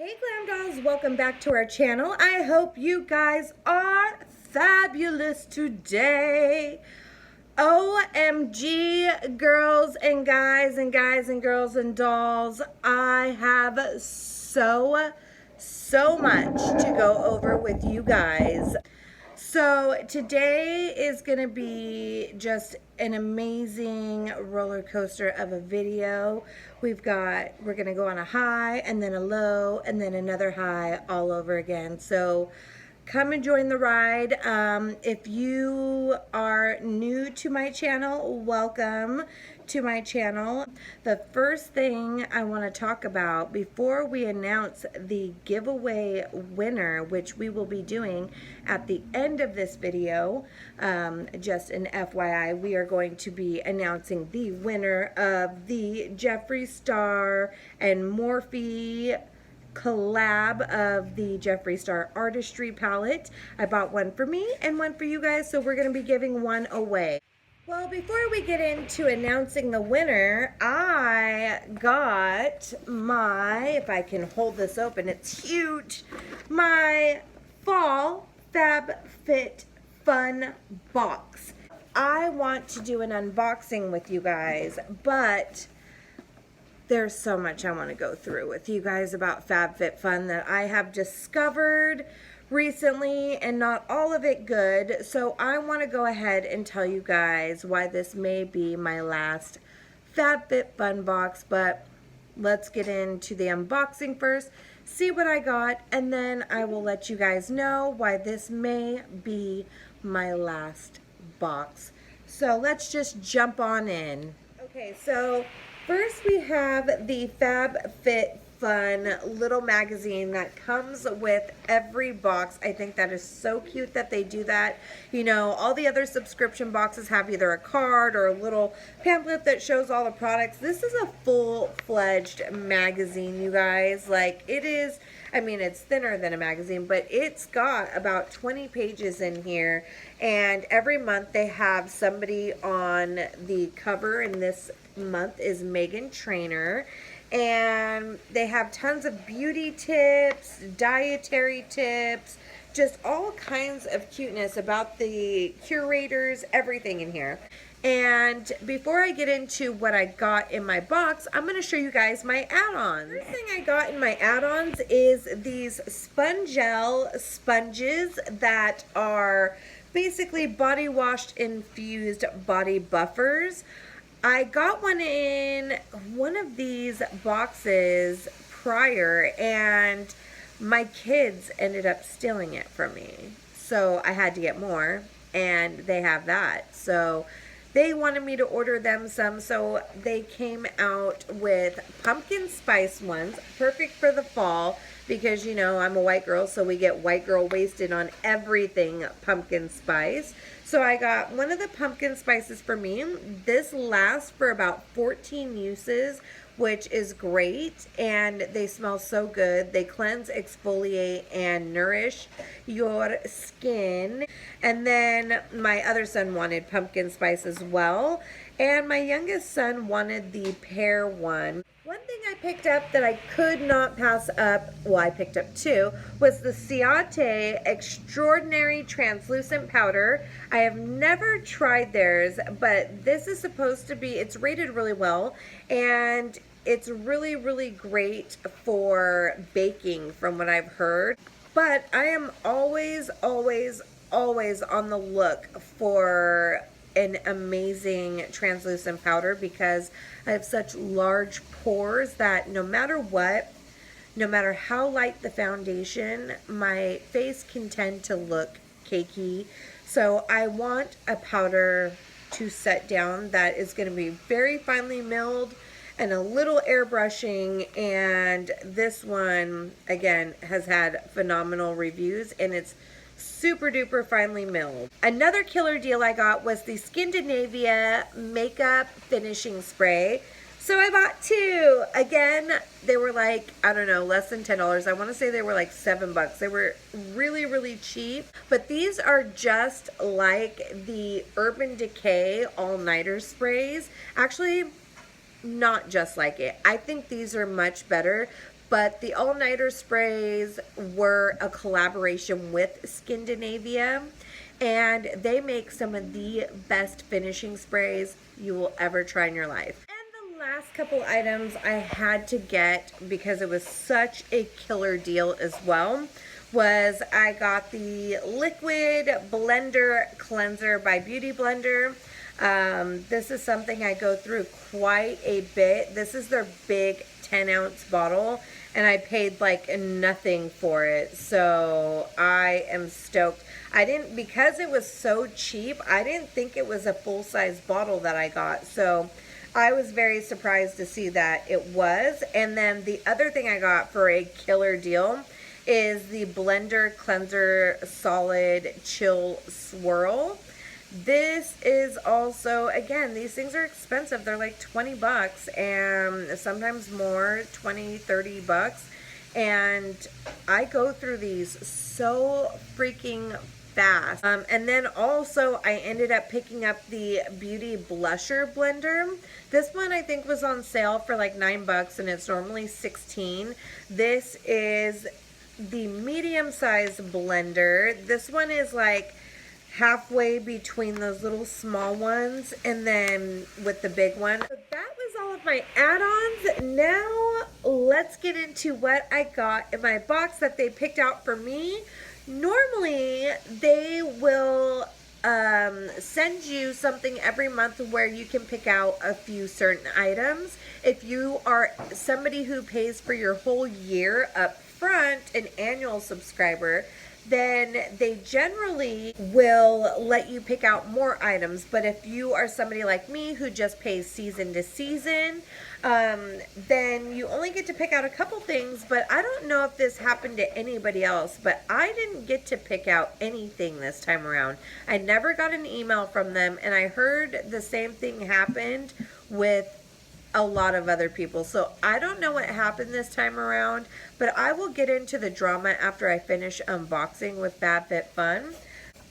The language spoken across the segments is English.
Hey Glam Dolls, welcome back to our channel. I hope you guys are fabulous today. OMG, girls and guys and girls and dolls, I have so much to go over with you guys. So today is going to be just an amazing roller coaster of a video. We're going to go on a high and then a low and then another high all over again. So come and join the ride. If you are new to my channel, welcome to my channel. The first thing I want to talk about before we announce the giveaway winner, which we will be doing at the end of this video, just an FYI, we are going to be announcing the winner of the Jeffree Star and Morphe collab of the Jeffree Star Artistry palette. I bought one for me and one for you guys, so we're going to be giving one away. Well, before we get into announcing the winner, I got my, if I can hold this open, it's huge, my fall FabFitFun box. I want to do an unboxing with you guys, but there's so much I want to go through with you guys about FabFitFun that I have discovered recently, and not all of it good. So I want to go ahead and tell you guys why this may be my last FabFitFun box, but let's get into the unboxing first, see what I got, and then I will let you guys know why this may be my last box. So let's just jump on in. Okay, so first we have the FabFitFun little magazine that comes with every box. I think that is so cute that they do that. You know, all the other subscription boxes have either a card or a little pamphlet that shows all the products. This is a full-fledged magazine, you guys. Like, it is, I mean, it's thinner than a magazine, but it's got about 20 pages in here, and every month they have somebody on the cover, and this month is Megan Trainor, and they have tons of beauty tips, dietary tips, just all kinds of cuteness about the curators, everything in here. And before I get into what I got in my box, I'm going to show you guys my add-ons. First thing I got in my add-ons is these Spongel sponges that are basically body wash infused body buffers. I got one in one of these boxes prior, and my kids ended up stealing it from me. So I had to get more, and they have that. So they wanted me to order them some, so they came out with pumpkin spice ones, perfect for the fall, because, you know, I'm a white girl, so we get white girl wasted on everything pumpkin spice. So I got one of the pumpkin spices for me. This lasts for about 14 uses, which is great, and they smell so good. They cleanse, exfoliate, and nourish your skin. And then my other son wanted pumpkin spice as well, and my youngest son wanted the pear one. One thing I picked up that I could not pass up, well, I picked up two, was the Ciate Extraordinary Translucent Powder. I have never tried theirs, but this is supposed to be, it's rated really well, and it's really, really great for baking from what I've heard. But I am always on the look for an amazing translucent powder, because I have such large pores that no matter what, no matter how light the foundation, my face can tend to look cakey. So I want a powder to set down that is going to be very finely milled and a little airbrushing, and this one again has had phenomenal reviews, and it's super duper finely milled. Another killer deal I got was the Scandinavia makeup finishing spray. So I bought two. Again, they were like, I don't know, less than $10. I want to say they were like $7. They were really, really cheap. But these are just like the Urban Decay all-nighter sprays. Actually, not just like it. I think these are much better, but the all-nighter sprays were a collaboration with Scandinavia, and they make some of the best finishing sprays you will ever try in your life. And the last couple items I had to get because it was such a killer deal as well was I got the Liquid Blender Cleanser by Beauty Blender. This is something I go through quite a bit. This is their big 10-ounce bottle, and I paid like nothing for it, so I am stoked. Because it was so cheap, I didn't think it was a full-size bottle that I got, so I was very surprised to see that it was. And then the other thing I got for a killer deal is the Blender Cleanser Solid Chill Swirl. This is also, again, these things are expensive. They're like 20 bucks and sometimes more, 20, 30 bucks. And I go through these so freaking fast. And then also I ended up picking up the Beauty Blusher Blender. This one I think was on sale for like 9 bucks and it's normally 16. This is the medium size blender. This one is like halfway between those little small ones and then with the big one. So that was all of my add-ons. Now let's get into what I got in my box that they picked out for me. Normally they will send you something every month where you can pick out a few certain items. If you are somebody who pays for your whole year up front, an annual subscriber, then they generally will let you pick out more items. But if you are somebody like me who just pays season to season, then you only get to pick out a couple things. But I don't know if this happened to anybody else, but I didn't get to pick out anything this time around. I never got an email from them, and I heard the same thing happened with a lot of other people. So I don't know what happened this time around, but I will get into the drama after I finish unboxing with FabFitFun.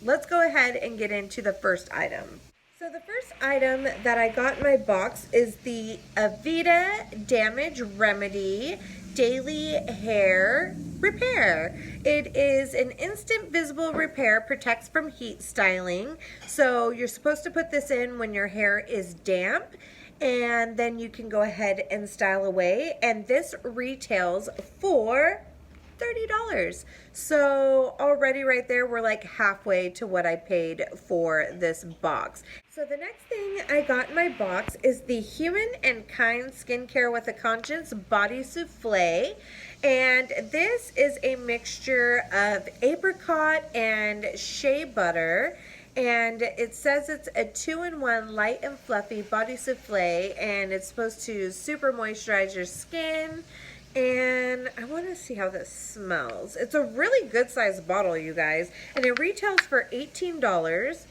Let's go ahead and get into the first item. So the first item that I got in my box is the Aveda Damage Remedy Daily Hair Repair. It is an instant visible repair, protects from heat styling. So you're supposed to put this in when your hair is damp, and then you can go ahead and style away. And this retails for $30. So already right there, we're like halfway to what I paid for this box. So the next thing I got in my box is the Human and Kind Skincare with a Conscience Body Souffle. And this is a mixture of apricot and shea butter. And it says it's a 2-in-1 light and fluffy body souffle, and it's supposed to super moisturize your skin. And I want to see how this smells. It's a really good sized bottle, you guys, and it retails for $18.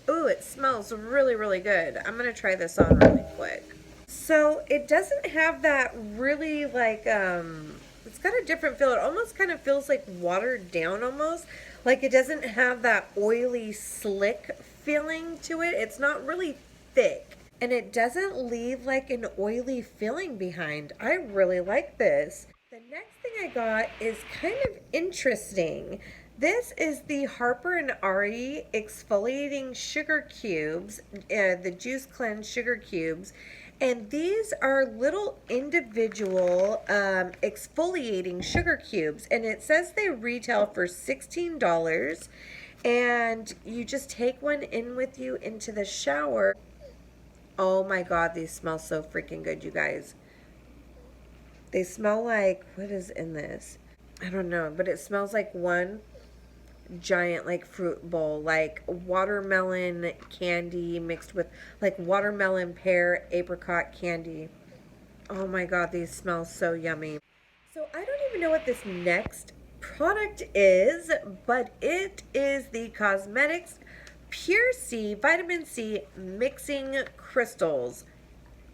Ooh, it smells really, really good. I'm going to try this on really quick. So it doesn't have that really like, it's got a different feel. It almost kind of feels like watered down almost. Like it doesn't have that oily, slick feeling to it. It's not really thick. And it doesn't leave like an oily feeling behind. I really like this. The next thing I got is kind of interesting. This is the Harper and Ari Exfoliating Sugar Cubes, the Juice Cleanse Sugar Cubes. And these are little individual exfoliating sugar cubes. And it says they retail for $16. And you just take one in with you into the shower. Oh my God, these smell so freaking good, you guys. They smell like, what is in this? I don't know, but it smells like one giant like fruit bowl, like watermelon candy mixed with like watermelon, pear, apricot candy. Oh my God, these smell so yummy. So I don't even know what this next product is, but it is the Cosmetics Pure C Vitamin C Mixing Crystals.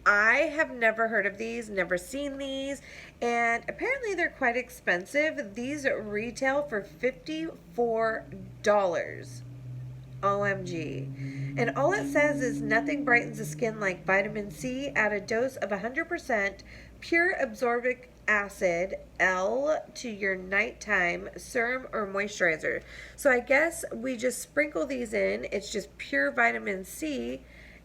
I have never heard of these, never seen these, and apparently they're quite expensive. These retail for $54. OMG. And all it says is nothing brightens the skin like vitamin C at a dose of 100% pure absorbic acid L to your nighttime serum or moisturizer. So I guess we just sprinkle these in. It's just pure vitamin C,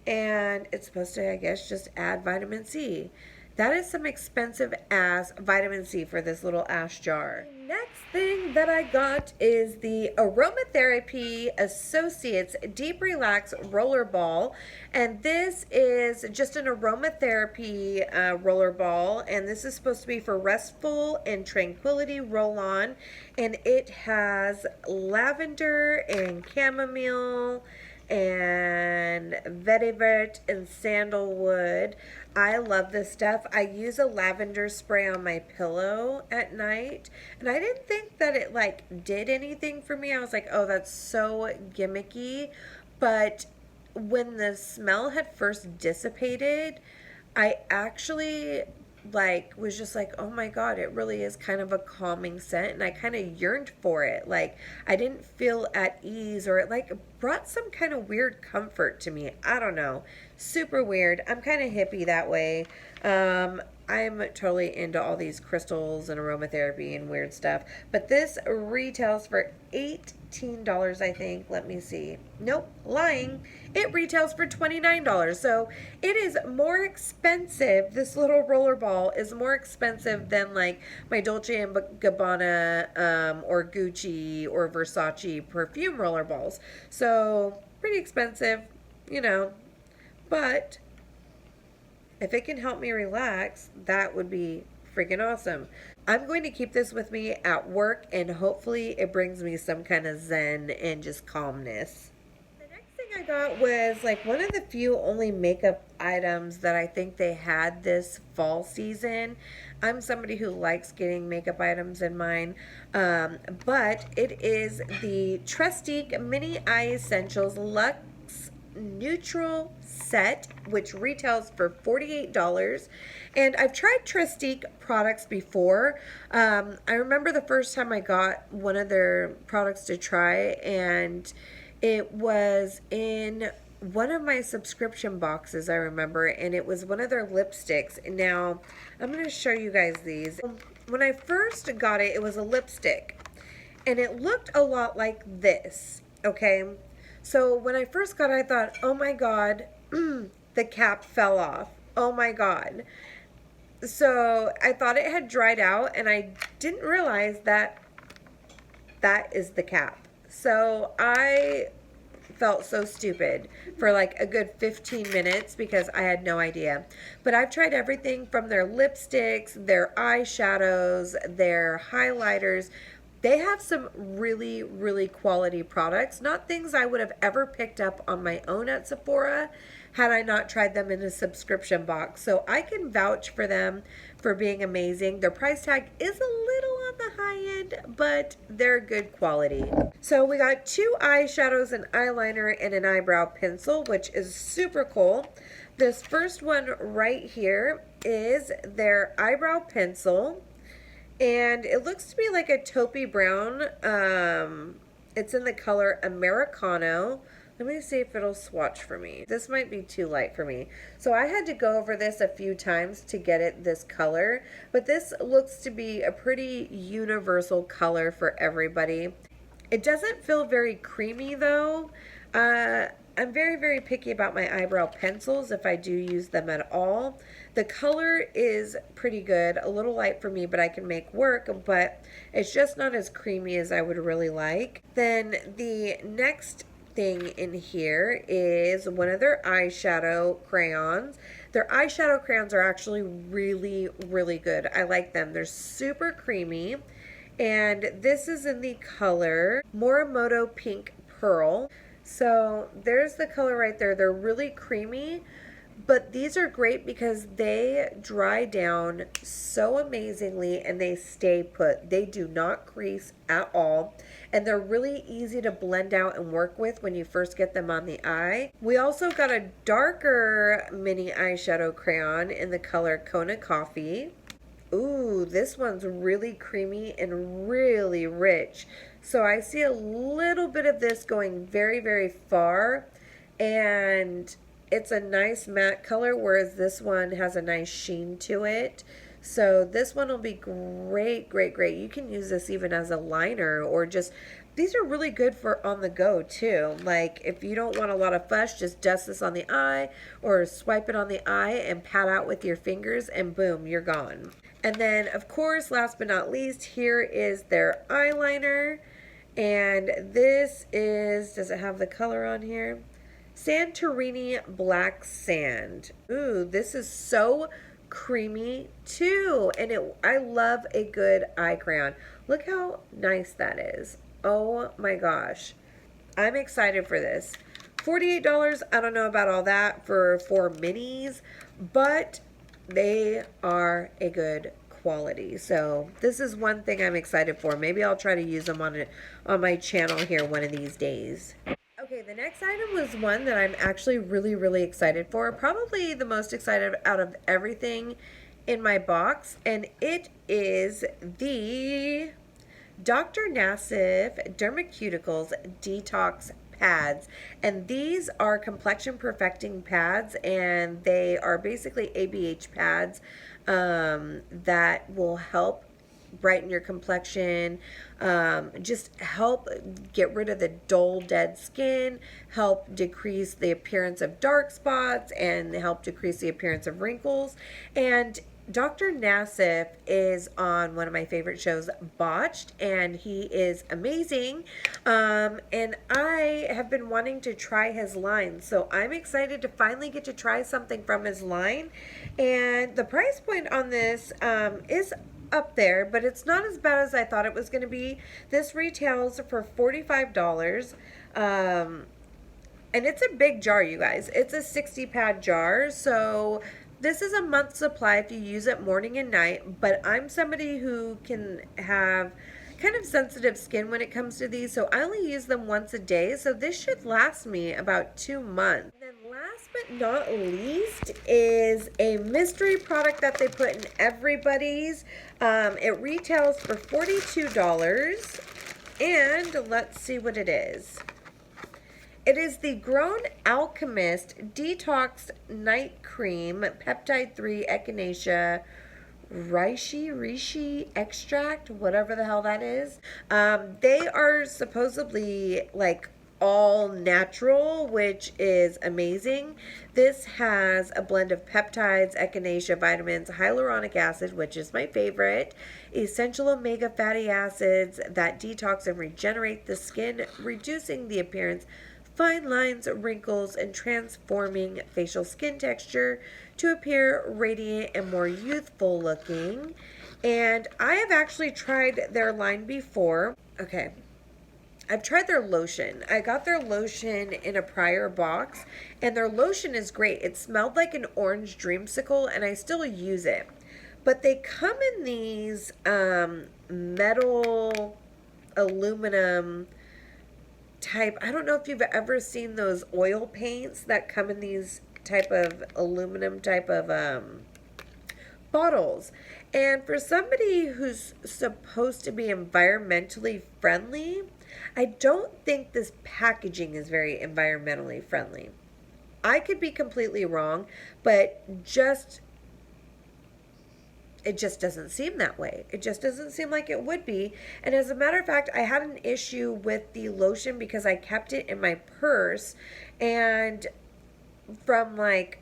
and it's supposed to, I guess, just add vitamin C. That is some expensive ass vitamin C for this little ash jar. Next thing that I got is the Aromatherapy Associates Deep Relax Roller Ball. And this is just an aromatherapy roller ball. And this is supposed to be for restful and tranquility roll on. And it has lavender and chamomile and vetiver and sandalwood. I love this stuff. I use a lavender spray on my pillow at night, and I didn't think that it like did anything for me. I was like, oh, that's so gimmicky. But when the smell had first dissipated, I actually like was just like, oh my god, it really is kind of a calming scent, and I kind of yearned for it. Like, I didn't feel at ease, or it like brought some kind of weird comfort to me. I don't know, super weird. I'm kind of hippie that way. I'm totally into all these crystals and aromatherapy and weird stuff, but this retails for $18, I think. Let me see. Nope, lying. It retails for $29. So it is more expensive. This little roller ball is more expensive than like my Dolce & Gabbana or Gucci or Versace perfume roller balls. So pretty expensive, you know, but if it can help me relax, that would be freaking awesome. I'm going to keep this with me at work, and hopefully it brings me some kind of zen and just calmness. The next thing I got was like one of the few only makeup items that I think they had this fall season. I'm somebody who likes getting makeup items in mine, but it is the Trestique Mini Eye Essentials Luxe Neutral Set, which retails for $48. And I've tried Trestique products before. I remember the first time I got one of their products to try, and it was in one of my subscription boxes, I remember, and it was one of their lipsticks. Now, I'm going to show you guys these. When I first got it, it was a lipstick, and it looked a lot like this, okay? So when I first got it, I thought, oh my god, the cap fell off. Oh my god. So I thought it had dried out, and I didn't realize that that is the cap. So I felt so stupid for like a good 15 minutes because I had no idea. But I've tried everything from their lipsticks, their eyeshadows, their highlighters. They have some really, really quality products. Not things I would have ever picked up on my own at Sephora had I not tried them in a subscription box. So I can vouch for them for being amazing. Their price tag is a little on the high end, but they're good quality. So we got 2 eyeshadows, an eyeliner, and an eyebrow pencil, which is super cool. This first one right here is their eyebrow pencil. And it looks to be like a taupey brown. It's in the color Americano. Let me see if it'll swatch for me. This might be too light for me. So I had to go over this a few times to get it this color. But this looks to be a pretty universal color for everybody. It doesn't feel very creamy though. I'm very, very picky about my eyebrow pencils if I do use them at all. The color is pretty good, a little light for me, but I can make work, but it's just not as creamy as I would really like. Then the next thing in here is one of their eyeshadow crayons. Their eyeshadow crayons are actually really, really good. I like them. They're super creamy. And this is in the color Morimoto Pink Pearl. So there's the color right there. They're really creamy, but these are great because they dry down so amazingly and they stay put. They do not crease at all, and they're really easy to blend out and work with when you first get them on the eye. We also got a darker mini eyeshadow crayon in the color Kona Coffee. Ooh, this one's really creamy and really rich. So I see a little bit of this going very, very far, and it's a nice matte color, whereas this one has a nice sheen to it. So this one will be great, great, great. You can use this even as a liner, or just, these are really good for on the go too. Like if you don't want a lot of fuss, just dust this on the eye or swipe it on the eye and pat out with your fingers and boom, you're gone. And then of course, last but not least, here is their eyeliner. And this is, does it have the color on here? Santorini Black Sand. Ooh, this is so creamy too. And I love a good eye crayon. Look how nice that is. Oh my gosh. I'm excited for this. $48, I don't know about all that for 4 minis, but they are a good quality. So this is one thing I'm excited for. Maybe I'll try to use them on my channel here one of these days. Okay, the next item was one that I'm actually really, really excited for. Probably the most excited out of everything in my box. And it is the Dr. Nassif Dermacuticals Detox Pads. And these are complexion perfecting pads. And they are basically ABH pads that will help brighten your complexion, just help get rid of the dull, dead skin, help decrease the appearance of dark spots, and help decrease the appearance of wrinkles. And Dr. Nassif is on one of my favorite shows, Botched, and he is amazing. And I have been wanting to try his line, so I'm excited to finally get to try something from his line. And the price point on this is up there, but it's not as bad as I thought it was going to be. This retails for $45. And it's a big jar, you guys. It's a 60 pad jar, so this is a month's supply if you use it morning and night. But I'm somebody who can have kind of sensitive skin when it comes to these, so I only use them once a day, so this should last me about 2 months. And then last but not least is a mystery product that they put in everybody's. It retails for $42, and let's see what it is. It is the Grown Alchemist Detox Night Cream Peptide 3 Echinacea reishi extract, whatever the hell that is. They are supposedly like all natural, which is amazing. This has a blend of peptides, echinacea, vitamins, hyaluronic acid, which is my favorite, essential omega fatty acids that detox and regenerate the skin, reducing the appearance, fine lines, wrinkles, and transforming facial skin texture to appear radiant and more youthful looking. And I have actually tried their line before. Okay, I've tried their lotion. I got their lotion in a prior box, and their lotion is great. It smelled like an orange dreamsicle, and I still use it. But they come in these metal, aluminum type. I don't know if you've ever seen those oil paints that come in these type of aluminum type of bottles. And for somebody who's supposed to be environmentally friendly, I don't think this packaging is very environmentally friendly. I could be completely wrong, but it just doesn't seem that way. It just doesn't seem like it would be. And as a matter of fact, I had an issue with the lotion because I kept it in my purse, and from like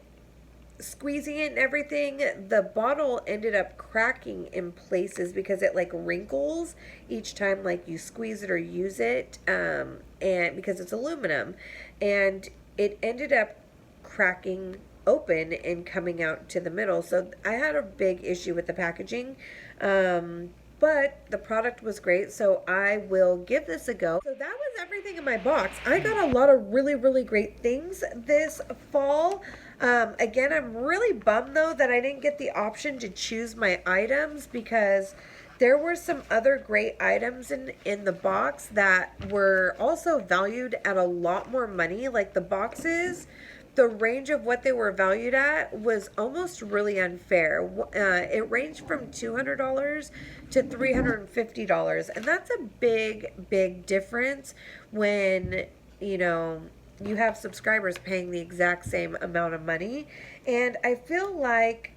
squeezing it and everything, the bottle ended up cracking in places because it like wrinkles each time like you squeeze it or use it, and because it's aluminum, and it ended up cracking open and coming out to the middle. So I had a big issue with the packaging, but the product was great, so I will give this a go. So that was everything in my box. I got a lot of really, really great things this fall. Again, I'm really bummed though that I didn't get the option to choose my items, because there were some other great items in the box that were also valued at a lot more money. Like the boxes, the range of what they were valued at was almost really unfair. It ranged from $200 to $350, and that's a big, big difference when, you know, you have subscribers paying the exact same amount of money. And I feel like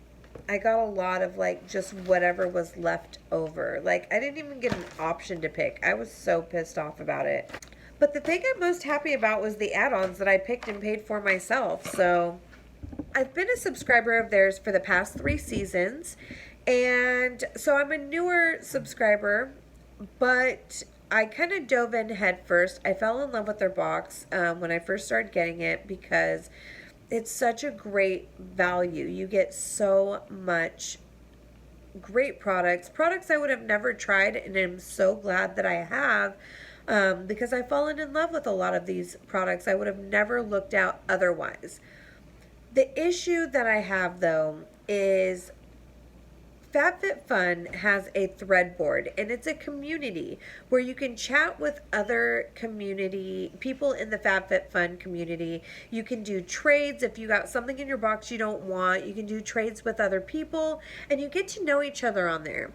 I got a lot of like just whatever was left over. Like I didn't even get an option to pick. I was so pissed off about it. But the thing I'm most happy about was the add-ons that I picked and paid for myself. So I've been a subscriber of theirs for the past 3 seasons. And so I'm a newer subscriber, but I kind of dove in head first. I fell in love with their box when I first started getting it because it's such a great value. You get so much great products I would have never tried, and I'm so glad that I have, because I've fallen in love with a lot of these products I would have never looked out otherwise. The issue that I have though is FabFitFun has a thread board, and it's a community where you can chat with other community people in the FabFitFun community. You can do trades if you got something in your box you don't want. You can do trades with other people, and you get to know each other on there.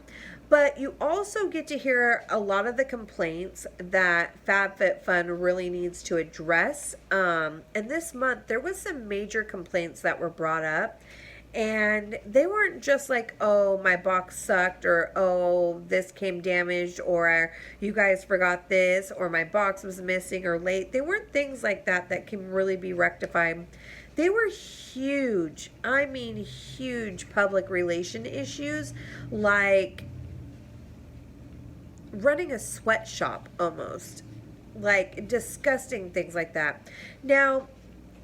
But you also get to hear a lot of the complaints that FabFitFun really needs to address. And this month, there was some major complaints that were brought up. And they weren't just like, oh, my box sucked, or oh, this came damaged, or you guys forgot this, or my box was missing or late. They weren't things like that that can really be rectified. They were huge, I mean huge public relation issues, like running a sweatshop almost. Like disgusting things like that. Now,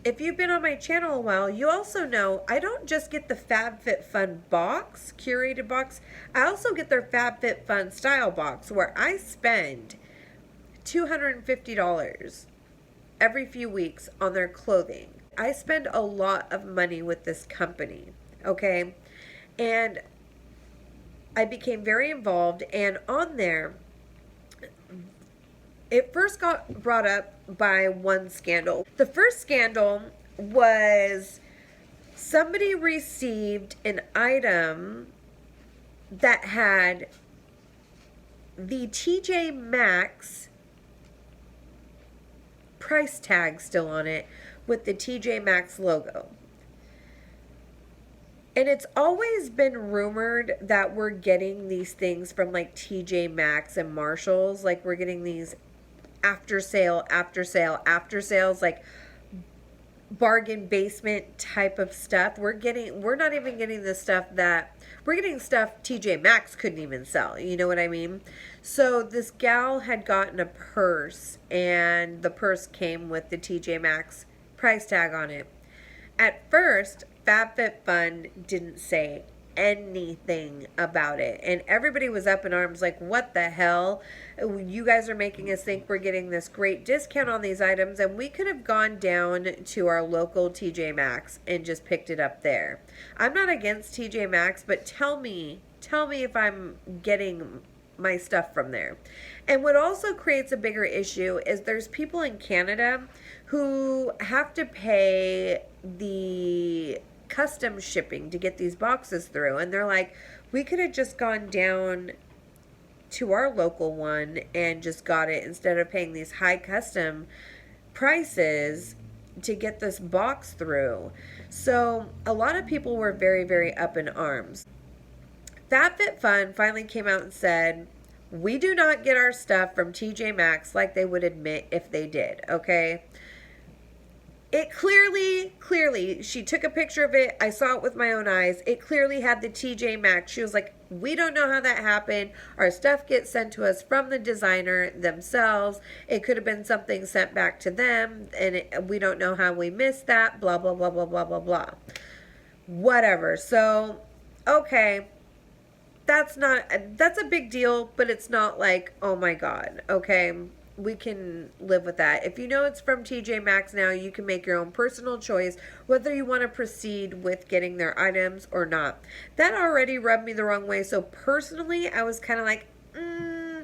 if you've been on my channel a while, you also know I don't just get the FabFitFun box, curated box. I also get their FabFitFun style box where I spend $250 every few weeks on their clothing. I spend a lot of money with this company, okay? And I became very involved, and on there, it first got brought up by one scandal. The first scandal was somebody received an item that had the TJ Maxx price tag still on it with the TJ Maxx logo. And it's always been rumored that we're getting these things from like TJ Maxx and Marshalls. Like we're getting these after sales, like bargain basement type of stuff. We're not even getting the stuff we're getting stuff TJ Maxx couldn't even sell. You know what I mean? So this gal had gotten a purse, and the purse came with the TJ Maxx price tag on it. At first, FabFitFun didn't say anything about it, and everybody was up in arms like, what the hell? You guys are making us think we're getting this great discount on these items, and we could have gone down to our local TJ Maxx and just picked it up there. I'm not against TJ Maxx, but tell me if I'm getting my stuff from there. And what also creates a bigger issue is there's people in Canada who have to pay the custom shipping to get these boxes through, and they're like, we could have just gone down to our local one and just got it instead of paying these high custom prices to get this box through. So a lot of people were very, very up in arms. FabFitFun finally came out and said, we do not get our stuff from TJ Maxx like they would admit if they did, okay? It clearly, she took a picture of it. I saw it with my own eyes. It clearly had the TJ Maxx. She was like, we don't know how that happened. Our stuff gets sent to us from the designer themselves. It could have been something sent back to them, and we don't know how we missed that, blah, blah, blah, blah, blah, blah, blah. Whatever. So, okay. That's a big deal, but it's not like, oh my God, okay? We can live with that. If you know it's from TJ Maxx now, you can make your own personal choice whether you want to proceed with getting their items or not. That already rubbed me the wrong way. So personally, I was kind of like, nah,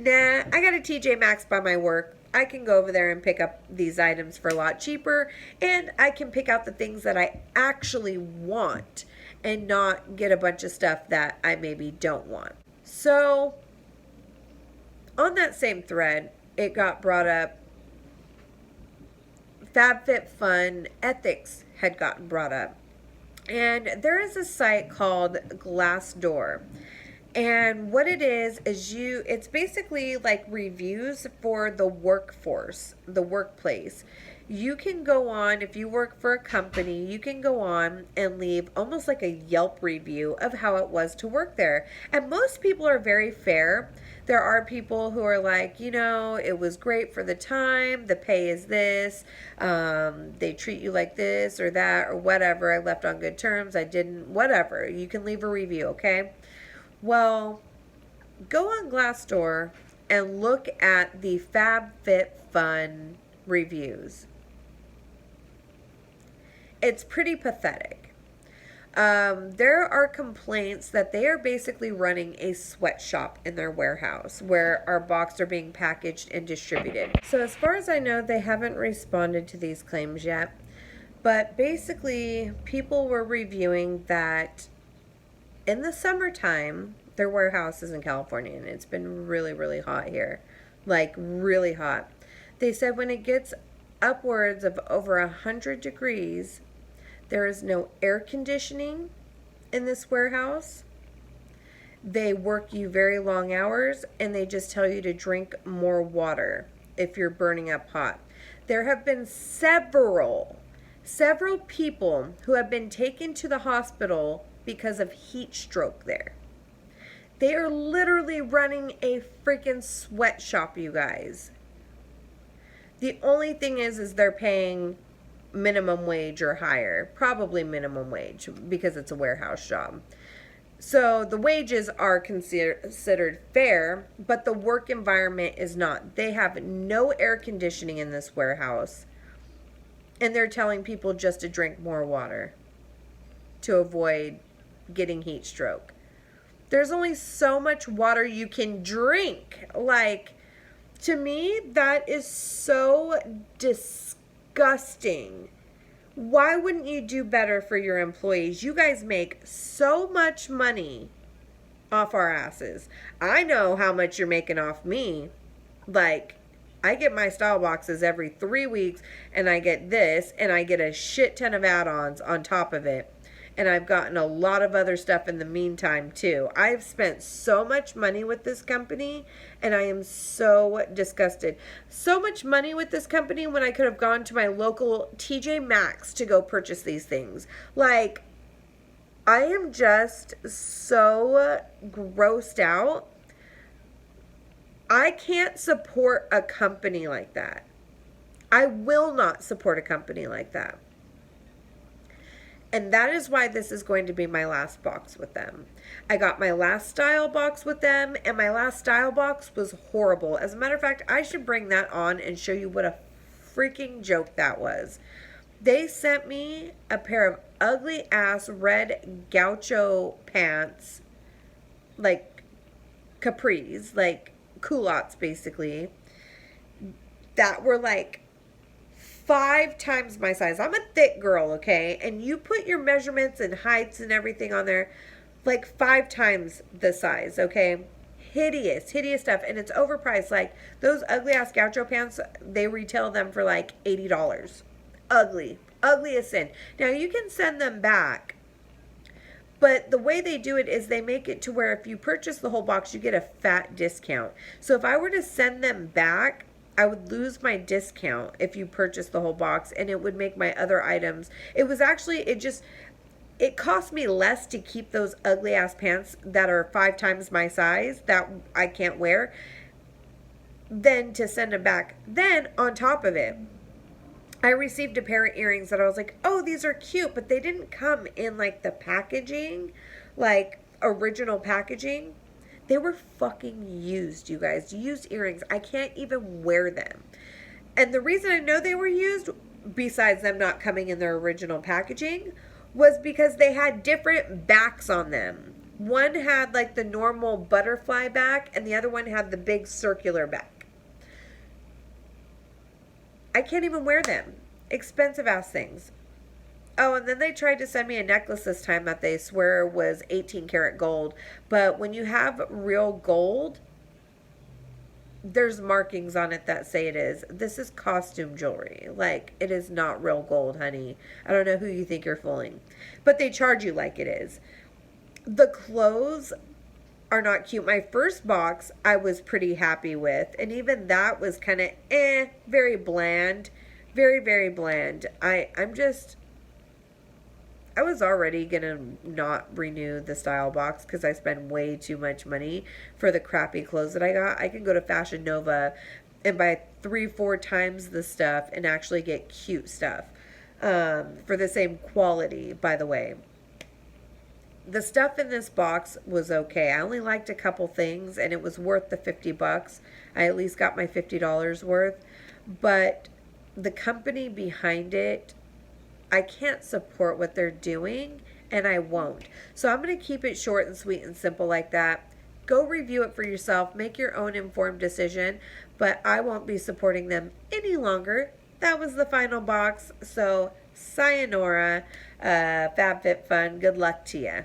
I got a TJ Maxx by my work. I can go over there and pick up these items for a lot cheaper, and I can pick out the things that I actually want and not get a bunch of stuff that I maybe don't want. So on that same thread, it got brought up, FabFitFun ethics had gotten brought up. And there is a site called Glassdoor. And what it is it's basically like reviews for the workforce, the workplace. You can go on, if you work for a company, you can go on and leave almost like a Yelp review of how it was to work there. And most people are very fair. There are people who are like, it was great for the time, the pay is this, they treat you like this or that or whatever. I left on good terms, I didn't, whatever. You can leave a review, okay? Well, go on Glassdoor and look at the FabFitFun reviews. It's pretty pathetic. There are complaints that they are basically running a sweatshop in their warehouse where our boxes are being packaged and distributed. So as far as I know, they haven't responded to these claims yet. But basically, people were reviewing that in the summertime, their warehouse is in California, and it's been really, really hot here. Like, really hot. They said when it gets upwards of over 100 degrees, there is no air conditioning in this warehouse. They work you very long hours, and they just tell you to drink more water if you're burning up hot. There have been several people who have been taken to the hospital because of heat stroke there. They are literally running a freaking sweatshop, you guys. The only thing is they're paying minimum wage or higher. Probably minimum wage because it's a warehouse job. So the wages are considered fair, but the work environment is not. They have no air conditioning in this warehouse. And they're telling people just to drink more water to avoid getting heat stroke. There's only so much water you can drink. Like, to me, that is so disgusting. Why wouldn't you do better for your employees? You guys make so much money off our asses. I know how much you're making off me. Like, I get my style boxes every 3 weeks, and I get this, and I get a shit ton of add-ons on top of it. And I've gotten a lot of other stuff in the meantime, too. I've spent so much money with this company, and I am so disgusted. So much money with this company when I could have gone to my local TJ Maxx to go purchase these things. Like, I am just so grossed out. I can't support a company like that. I will not support a company like that. And that is why this is going to be my last box with them. I got my last style box with them, and my last style box was horrible. As a matter of fact, I should bring that on and show you what a freaking joke that was. They sent me a pair of ugly ass red gaucho pants, like capris, like culottes basically, that were like 5 times my size. I'm a thick girl, okay? And you put your measurements and heights and everything on there, like 5 times the size, okay? Hideous stuff. And it's overpriced. Like, those ugly ass gaucho pants, they retail them for like $80. Ugly. Ugly as sin. Now, you can send them back. But the way they do it is they make it to where if you purchase the whole box, you get a fat discount. So if I were to send them back, I would lose my discount if you purchase the whole box, and it would make my other items. It was actually, it cost me less to keep those ugly ass pants that are 5 times my size that I can't wear than to send them back. Then on top of it, I received a pair of earrings that I was like, oh, these are cute, but they didn't come in like the packaging, like original packaging. They were fucking used, you guys. Used earrings. I can't even wear them. And the reason I know they were used, besides them not coming in their original packaging, was because they had different backs on them. One had like the normal butterfly back, and the other one had the big circular back. I can't even wear them. Expensive ass things. Oh, and then they tried to send me a necklace this time that they swear was 18 karat gold. But when you have real gold, there's markings on it that say it is. This is costume jewelry. Like, it is not real gold, honey. I don't know who you think you're fooling. But they charge you like it is. The clothes are not cute. My first box I was pretty happy with. And even that was kind of very bland. Very, very bland. I was already going to not renew the style box because I spend way too much money for the crappy clothes that I got. I can go to Fashion Nova and buy 3-4 times the stuff and actually get cute stuff for the same quality, by the way. The stuff in this box was okay. I only liked a couple things and it was worth the $50. I at least got my $50 worth. But the company behind it, I can't support what they're doing, and I won't. So I'm going to keep it short and sweet and simple like that. Go review it for yourself. Make your own informed decision, but I won't be supporting them any longer. That was the final box. So sayonara, FabFitFun. Good luck to you.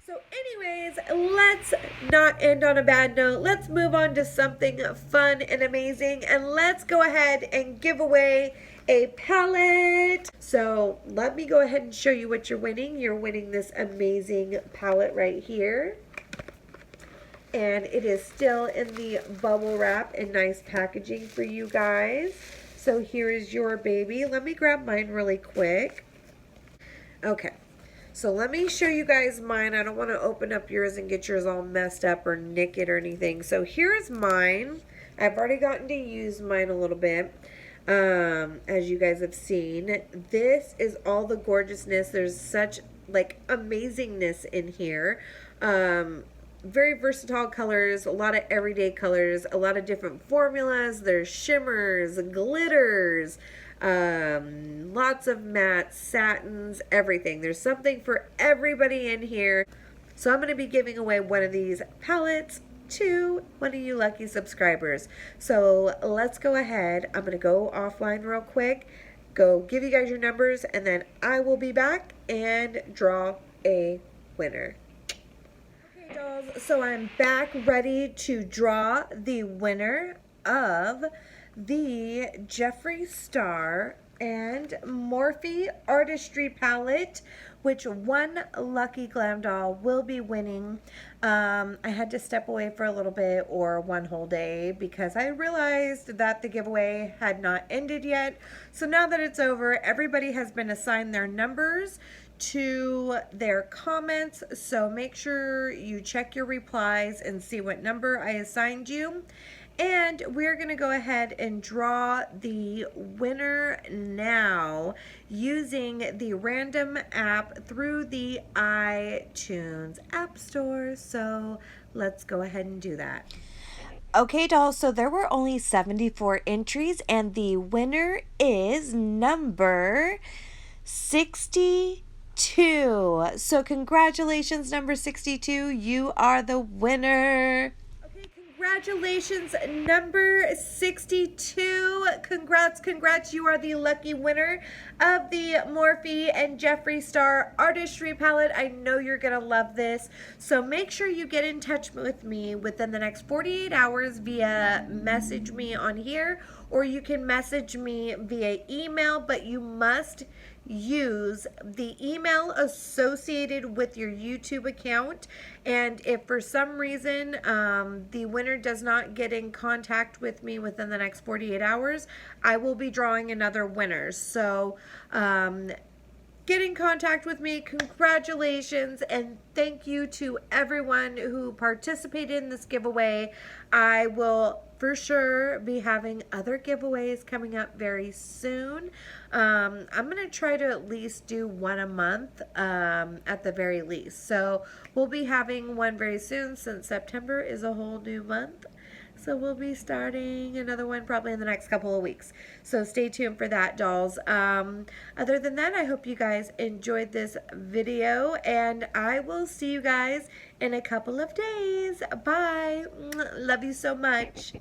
So anyways, let's not end on a bad note. Let's move on to something fun and amazing, and let's go ahead and give away a palette. So let me go ahead and show you what you're winning. You're winning this amazing palette right here. And it is still in the bubble wrap and nice packaging for you guys. So here is your baby. Let me grab mine really quick. Okay. So let me show you guys mine. I don't want to open up yours and get yours all messed up or nick it or anything. So here's mine. I've already gotten to use mine a little bit. As you guys have seen, this is all the gorgeousness. There's such like amazingness in here. Very versatile colors, a lot of everyday colors, a lot of different formulas. There's shimmers, glitters, lots of mattes, satins, everything. There's something for everybody in here. So I'm going to be giving away one of these palettes to one of you lucky subscribers. So let's go ahead. I'm going to go offline real quick, go give you guys your numbers, and then I will be back and draw a winner. Okay, dolls, so I'm back ready to draw the winner of the Jeffree Star and Morphe Artistry palette, which one lucky glam doll will be winning. I had to step away for a little bit, or one whole day, because I realized that the giveaway had not ended yet. So now that it's over, everybody has been assigned their numbers to their comments. So make sure you check your replies and see what number I assigned you. And we're going to go ahead and draw the winner now using the random app through the iTunes App Store. So let's go ahead and do that. Okay, dolls, so there were only 74 entries, and the winner is number 62. So congratulations, number 62. You are the winner. Congratulations, number 62. Congrats, you are the lucky winner of the Morphe and Jeffree Star Artistry palette. I know you're going to love this. So make sure you get in touch with me within the next 48 hours via message me on here, or you can message me via email, but you must use the email associated with your YouTube account. And if for some reason the winner does not get in contact with me within the next 48 hours, I will be drawing another winner. So get in contact with me. Congratulations, and thank you to everyone who participated in this giveaway. I will for sure be having other giveaways coming up very soon. I'm going to try to at least do one a month at the very least. So we'll be having one very soon, since September is a whole new month. So we'll be starting another one probably in the next couple of weeks. So stay tuned for that, dolls. Other than that, I hope you guys enjoyed this video, and I will see you guys in a couple of days. Bye. Love you so much.